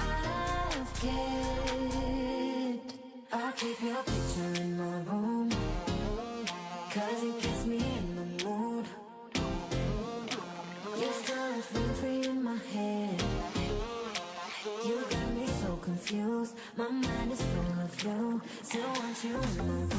I've kept. I keep your picture in my room, 'cause it gets me in the mood. You still live free in my head. You got me so confused. My mind is full of you. Still want you in my room.